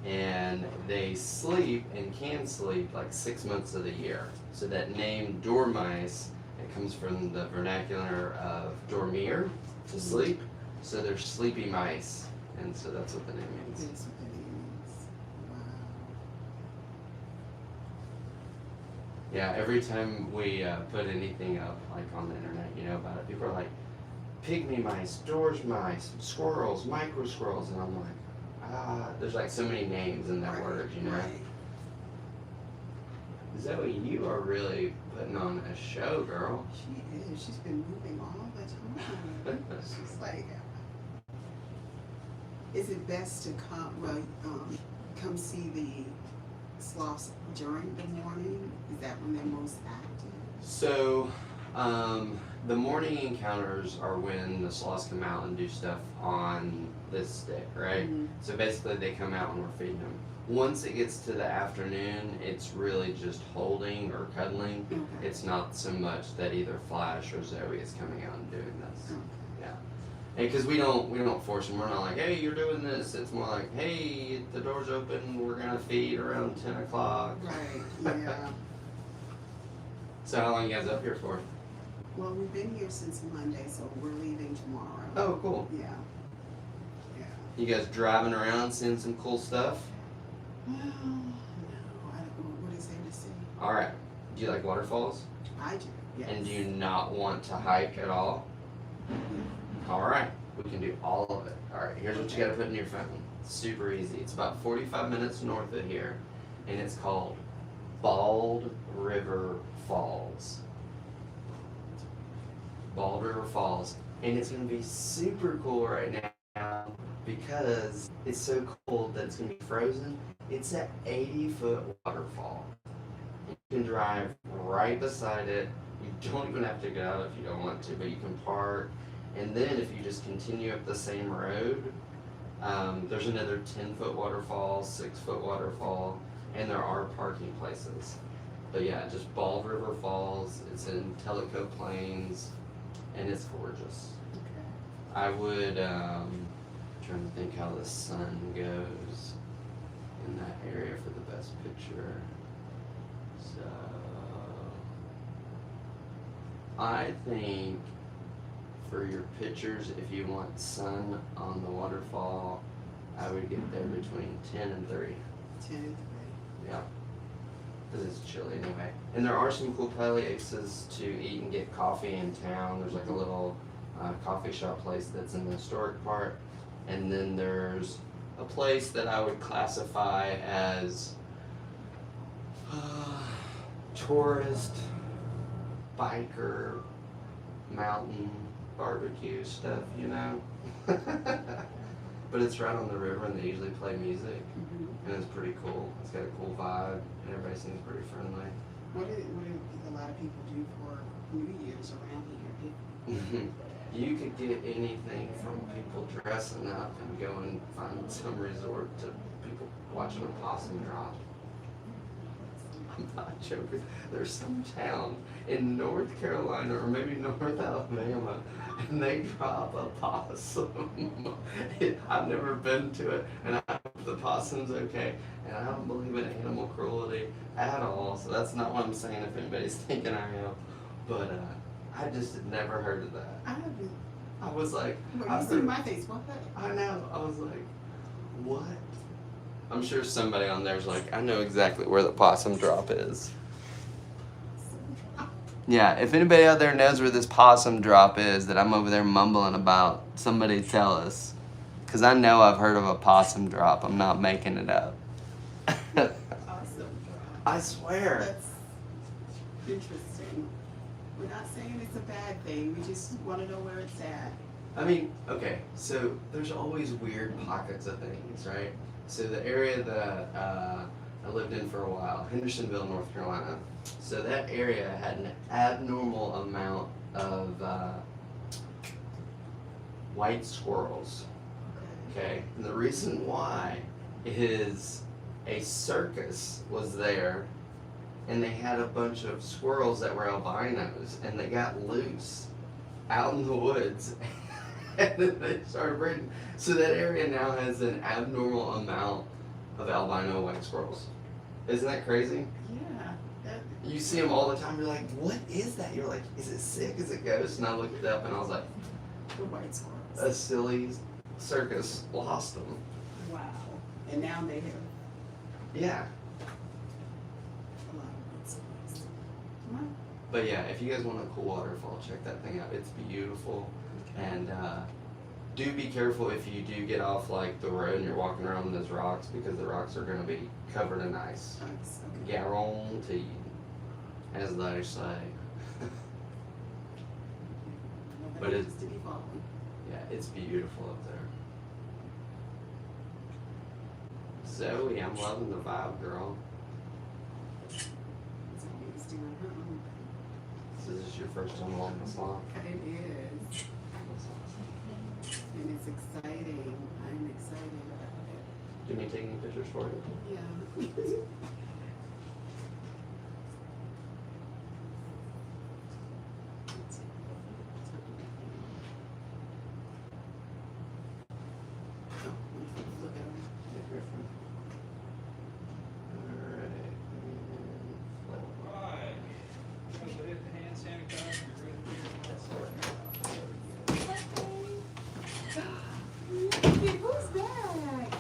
and they sleep and can sleep like 6 months of the year. So that name dormice, it comes from the vernacular of dormir, to sleep. So they're sleepy mice, and so that's what the name means. That's what it is. Wow. Yeah, every time we put anything up, like on the internet, about it, people are like, pygmy mice, dorge mice, squirrels, micro squirrels, and I'm like, there's like so many names in that word, Right. Zoe, you are really putting on a show, girl. She is. She's been moving all the time. She's like, is it best to come see the sloths during the morning? Is that when they're most active? So, the morning encounters are when the sloths come out and do stuff on this stick, right? So basically they come out and we're feeding them. Once it gets to the afternoon, it's really just holding or cuddling. Okay. It's not so much that either Flash or Zoe is coming out and doing this. Okay. Yeah. And because we don't force them. We're not like, hey, you're doing this. It's more like, hey, the door's open. We're gonna feed around 10 o'clock. Right. Yeah. So how long you guys up here for? Well, we've been here since Monday, so we're leaving tomorrow. Oh, cool. Yeah. Yeah. You guys driving around, seeing some cool stuff? Well, no, I don't know. What is there to see? All right. Do you like waterfalls? I do. Yes. And do you not want to hike at all? All right. We can do all of it. All right. Here's what you got to put in your phone. It's super easy. It's about 45 minutes north of here, and it's called Bald River Falls. Bald River Falls, and it's going to be super cool right now because it's so cold that it's going to be frozen. It's an 80-foot waterfall. You can drive right beside it. You don't even have to get out if you don't want to, but you can park. And then if you just continue up the same road, there's another 10-foot waterfall, 6-foot waterfall, and there are parking places. But yeah, just Bald River Falls. It's in Tellico Plains, and it's gorgeous. Okay. I would, trying to think how the sun goes in that area for the best picture. So, I think for your pictures, if you want sun on the waterfall, I would get there between 10 and 3. 10 and 3. Yeah. Because it's chilly anyway. And there are some cool places to eat and get coffee in town. There's like a little coffee shop place that's in the historic part. And then there's a place that I would classify as tourist, biker, mountain barbecue stuff, But it's right on the river and they usually play music. And it's pretty cool. It's got a cool vibe and everybody seems pretty friendly. What do a lot of people do for New Year's around here? You could get anything from people dressing up and go and find some resort to people watching a possum drop. I'm not joking. There's some town in North Carolina or maybe North Alabama, and they drop a possum. I've never been to it, and I hope the possum's okay. And I don't believe in animal cruelty at all, so that's not what I'm saying if anybody's thinking I am. But I just had never heard of that. I haven't. I was like, Well, you see my face. What? I know. I was like, what? I'm sure somebody on there's like, I know exactly where the possum drop is. Yeah, if anybody out there knows where this possum drop is that I'm over there mumbling about, somebody tell us. Because I know I've heard of a possum drop. I'm not making it up. Awesome. I swear. That's interesting. We're not saying it's a bad thing. We just want to know where it's at. I mean, okay, so there's always weird pockets of things, right? So the area that I lived in for a while, Hendersonville, North Carolina, so that area had an abnormal amount of white squirrels, okay? And the reason why is a circus was there, and they had a bunch of squirrels that were albinos, and they got loose out in the woods. And then they started breeding. So that area now has an abnormal amount of albino white squirrels. Isn't that crazy? Yeah. You see them all the time. You're like, what is that? You're like, is it sick? Is it ghost? And I looked it up and I was like, The white squirrels. a silly circus lost them. Wow. And now they have Yeah. a lot of white squirrels. Wow. But yeah, if you guys want a cool waterfall, check that thing out. It's beautiful. And do be careful if you do get off like the road and you're walking around those rocks, because the rocks are going to be covered in ice. Nice. Okay. Guaranteed, as they say. But Nobody it's- needs to be following. Yeah, it's beautiful up there. Zoe, I'm loving the vibe, girl. Zoe's doing her own So this is your first time along the Sloth? thing. It is. And it's exciting. I'm excited about it. Do you need me to take any pictures for you? Yeah. Look at him. Right. So hit the hand sanitizer, Who's back?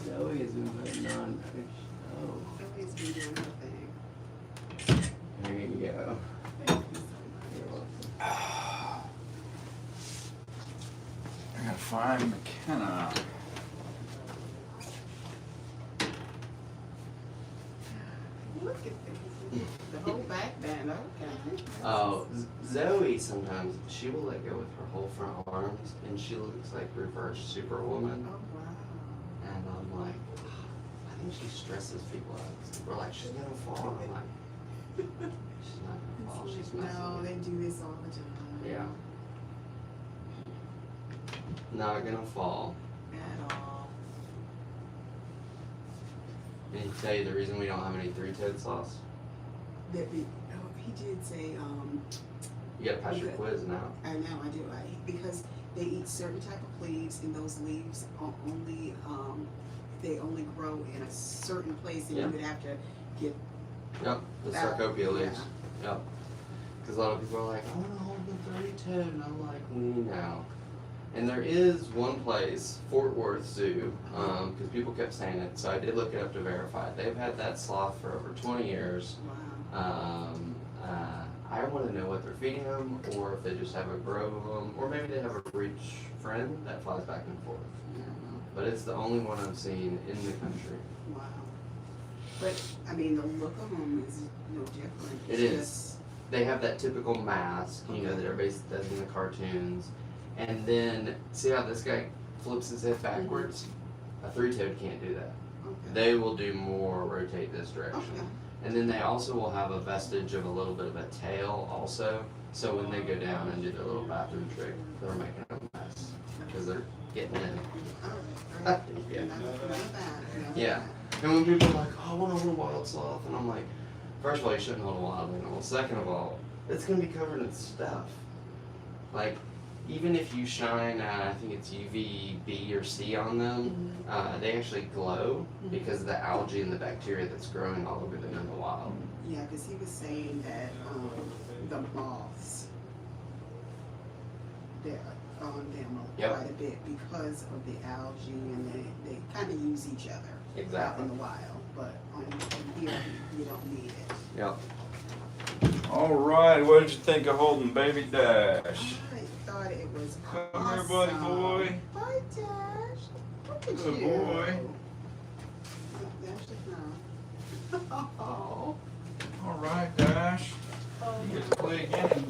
Zoe has been putting on a show. Zoe's been doing her thing. There you go. Thank you so You're much. welcome. I gotta find McKenna. Look at this. The whole back band. Okay. Oh, Zoe sometimes, she will let go with her whole front arms, and she looks like reverse Superwoman. Oh, wow. And I'm like, I think she stresses people out. We're like, she's gonna fall. I'm like, she's not gonna fall. She's messing No, with they do this all the time. you. Yeah. Not gonna fall. At all. And he tell you the reason we don't have any three-toed sloths? He did say, You gotta pass your quiz now. I know, I do, because they eat certain type of leaves, and those leaves are only, they only grow in a certain place, and Yeah. you would have to get, Yep, the That- sarcopia leaves. yeah. Yep. Because a lot of people are like, I want to hold the three-toed, and I'm like, we know. And there is one place, Fort Worth Zoo, because people kept saying it, so I did look it up to verify it. They've had that sloth for over 20 years. wow. I want to know what they're feeding them, or if they just have a grove of them, or maybe they have a breech friend that flies back and forth. But it's the only one I've seen in the country. Wow. But, I mean, the look of them is no different. It It's is. They have that typical mask, you know, that everybody does in the cartoons. And then, see how this guy flips his head backwards? A three-toed can't do that. They will do more rotate this direction. Okay. And then they also will have a vestige of a little bit of a tail also. So when they go down and do their little bathroom trick, they're making a mess because they're getting in. Alright, Yeah. not bad. Yeah. And when people are like, oh, I want to hold a wild sloth, and I'm like, first of all, you shouldn't hold a wild animal. Second of all, it's going to be covered in stuff. Like, even if you shine, I think it's UV B or C on them, they actually glow because of the algae and the bacteria that's growing all over them in the wild. Yeah, because he was saying that the moths, they're on them quite a bit because of the algae, and they kind of use each other out Exactly. in the wild. But on here, you don't need it. Yep. All right, what did you think of holding baby Dash? I thought it was Come awesome. here, buddy boy. Hi, Dash. Look at Good you. boy. Dash is now. Oh. All right, Dash. You get to play again.